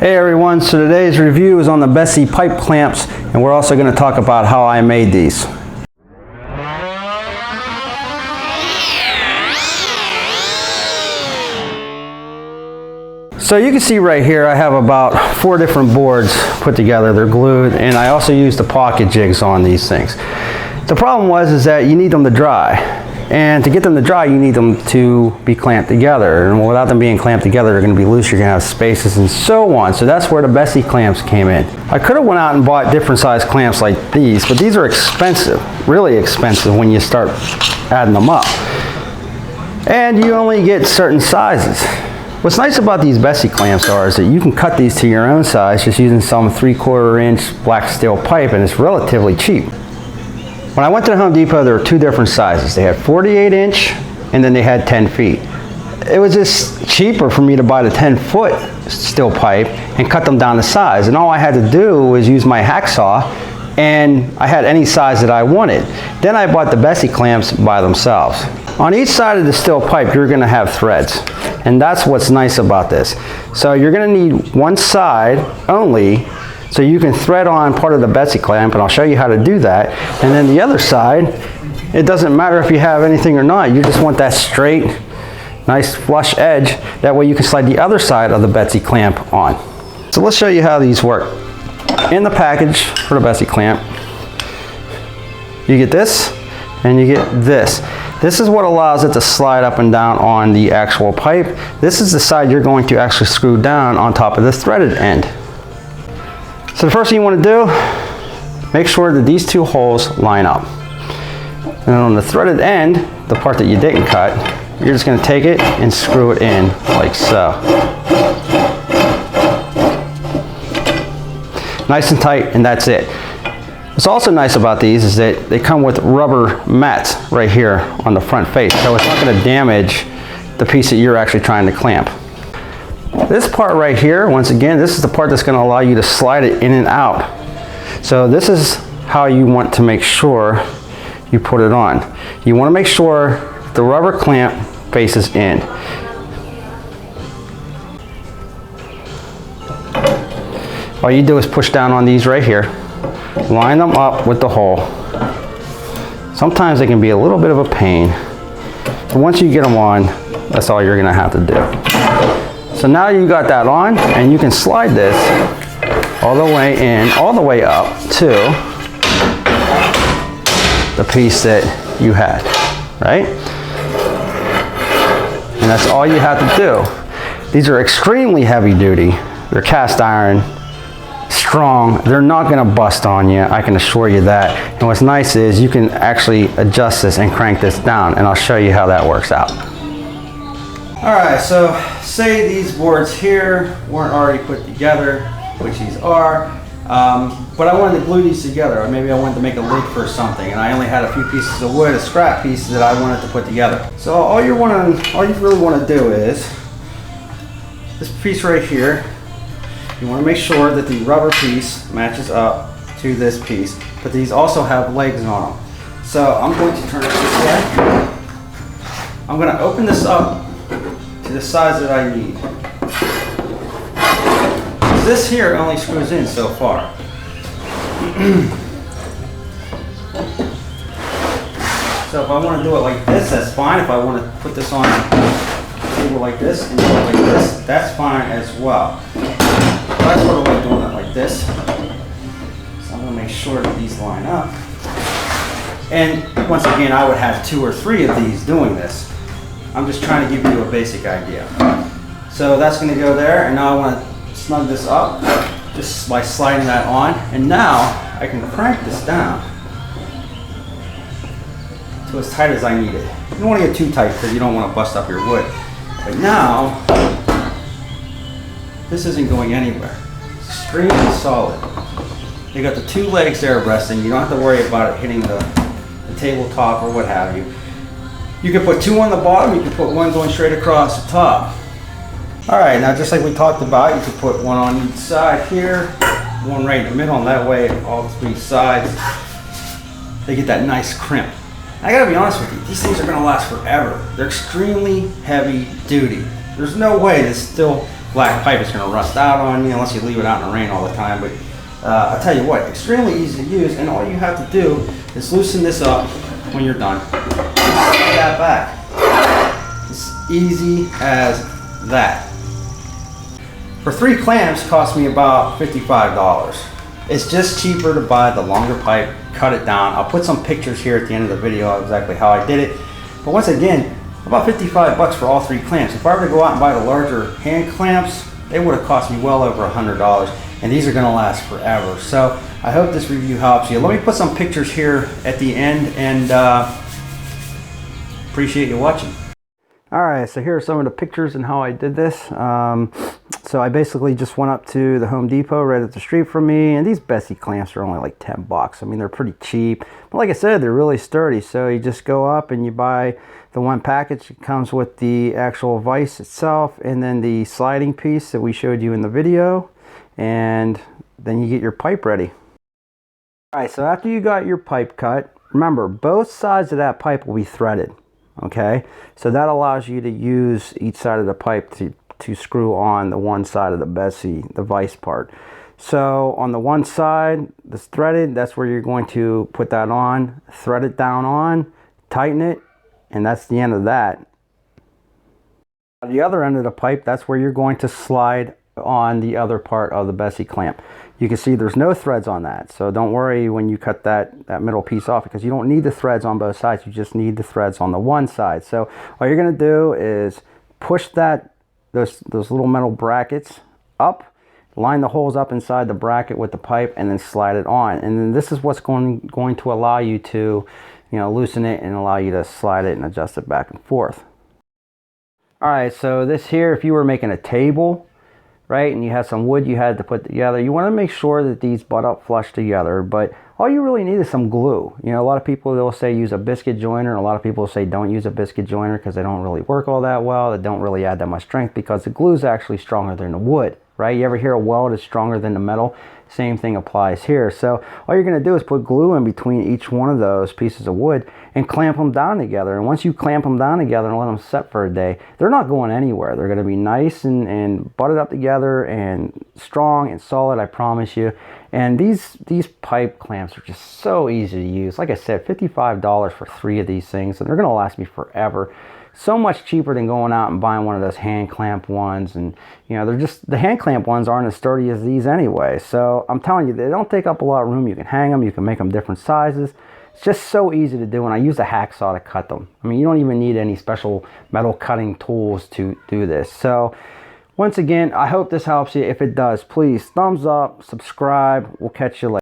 Hey everyone, so today's review is on the Bessey pipe clamps, and we're also going to talk about how I made these. So you can see right here I have about 4 different boards put together. They're glued, and I also used the pocket jigs on these things. The problem is that you need them to dry. And to get them to dry, you need them to be clamped together. And without them being clamped together, they're going to be loose, you're going to have spaces and so on. So that's where the Bessey clamps came in. I could have went out and bought different size clamps like these, but these are expensive, really expensive when you start adding them up. And you only get certain sizes. What's nice about these Bessey clamps is that you can cut these to your own size just using some 3/4 inch black steel pipe, and it's relatively cheap. When I went to the Home Depot, there were 2 different sizes. They had 48 inch and then they had 10 feet. It was just cheaper for me to buy the 10-foot steel pipe and cut them down to size. And all I had to do was use my hacksaw, and I had any size that I wanted. Then I bought the Bessey clamps by themselves. On each side of the steel pipe, you're gonna have threads. And that's what's nice about this. So you're gonna need one side only, so you can thread on part of the Bessey clamp, and I'll show you how to do that. And then the other side, it doesn't matter if you have anything or not. You just want that straight, nice flush edge. That way you can slide the other side of the Bessey clamp on. So let's show you how these work. In the package for the Bessey clamp, you get this and you get this. This is what allows it to slide up and down on the actual pipe. This is the side you're going to actually screw down on top of the threaded end. So the first thing you want to do, make sure that these 2 holes line up. And on the threaded end, the part that you didn't cut, you're just going to take it and screw it in like so. Nice and tight, and that's it. What's also nice about these is that they come with rubber mats right here on the front face, so it's not going to damage the piece that you're actually trying to clamp. This part right here, once again, this is the part that's going to allow you to slide it in and out. So this is how you want to make sure you put it on. You want to make sure the rubber clamp faces in. All you do is push down on these right here, line them up with the hole. Sometimes they can be a little bit of a pain, but once you get them on, that's all you're going to have to do. So now you got that on, and you can slide this all the way in, all the way up to the piece that you had, right? And that's all you have to do. These are extremely heavy duty. They're cast iron, strong. They're not gonna bust on you, I can assure you that. And what's nice is you can actually adjust this and crank this down, and I'll show you how that works out. All right, so say these boards here weren't already put together, which these are, but I wanted to glue these together, or maybe I wanted to make a lid for something, and I only had a few pieces of wood, a scrap piece that I wanted to put together. So all you really want to do is this piece right here. You want to make sure that the rubber piece matches up to this piece, but these also have legs on them. So I'm going to turn it this way. I'm going to open this up to the size that I need. This here only screws in so far. So if I want to do it like this, that's fine. If I want to put this on a table like this and do it like this, that's fine as well. But I sort of like doing it like this. So I'm going to make sure that these line up. And once again, I would have 2 or 3 of these doing this. I'm just trying to give you a basic idea. So that's going to go there, and now I want to snug this up just by sliding that on, and now I can crank this down to as tight as I need it. You don't want to get too tight because you don't want to bust up your wood. But now, this isn't going anywhere. It's extremely solid. You got the 2 legs there resting. You don't have to worry about it hitting the tabletop or what have you. You can put 2 on the bottom, you can put 1 going straight across the top. All right, now just like we talked about, you can put 1 on each side here, 1 right in the middle, and that way all 3 sides, they get that nice crimp. I gotta be honest with you, these things are gonna last forever. They're extremely heavy duty. There's no way this still black pipe, it's going to rust out on you unless you leave it out in the rain all the time. But I'll tell you what, extremely easy to use, and all you have to do is loosen this up when you're done. Slide that back. It's easy as that. For 3 clamps, cost me about $55. It's just cheaper to buy the longer pipe, cut it down. I'll put some pictures here at the end of the video of exactly how I did it. But once again, about 55 bucks for all 3 clamps. If I were to go out and buy the larger hand clamps, they would have cost me well over $100, and these are going to last forever. So I hope this review helps you. Let me put some pictures here at the end, and appreciate you watching. Alright, so here are some of the pictures and how I did this. So I basically just went up to the Home Depot right up the street from me, and these Bessey clamps are only like 10 bucks. I mean, they're pretty cheap, but like I said, they're really sturdy. So you just go up and you buy the one package. It comes with the actual vise itself and then the sliding piece that we showed you in the video, and then you get your pipe ready. Alright, so after you got your pipe cut, remember both sides of that pipe will be threaded. Okay, so that allows you to use each side of the pipe to screw on the one side of the Bessey, the vise part. So on the one side that's threaded, that's where you're going to put that on, thread it down on, tighten it, and that's the end of that. On the other end of the pipe, that's where you're going to slide on the other part of the Bessey clamp. You can see there's no threads on that, so don't worry when you cut that middle piece off, because you don't need the threads on both sides. You just need the threads on the one side. So all you're going to do is push those little metal brackets up, line the holes up inside the bracket with the pipe, and then slide it on. And then this is what's going to allow you to, loosen it and allow you to slide it and adjust it back and forth. All right, so this here, if you were making a table, right, and you had some wood you had to put together, you want to make sure that these butt up flush together. But all you really need is some glue. A lot of people, they'll say use a biscuit joiner, and a lot of people say don't use a biscuit joiner because they don't really work all that well. They don't really add that much strength because the glue is actually stronger than the wood, right? You ever hear a weld is stronger than the metal? Same thing applies here. So all you're going to do is put glue in between each one of those pieces of wood and clamp them down together. And once you clamp them down together and let them set for a day, they're not going anywhere. They're going to be nice and butted up together and strong and solid, I promise you. And these pipe clamps are just so easy to use. Like I said, $55 for 3 of these things, and they're going to last me forever. So much cheaper than going out and buying one of those hand clamp ones. And they're just, the hand clamp ones aren't as sturdy as these anyway. So I'm telling you, they don't take up a lot of room. You can hang them, you can make them different sizes. It's just so easy to do, and I use a hacksaw to cut them. I mean, you don't even need any special metal cutting tools to do this. So once again, I hope this helps you. If it does, please thumbs up, subscribe. We'll catch you later.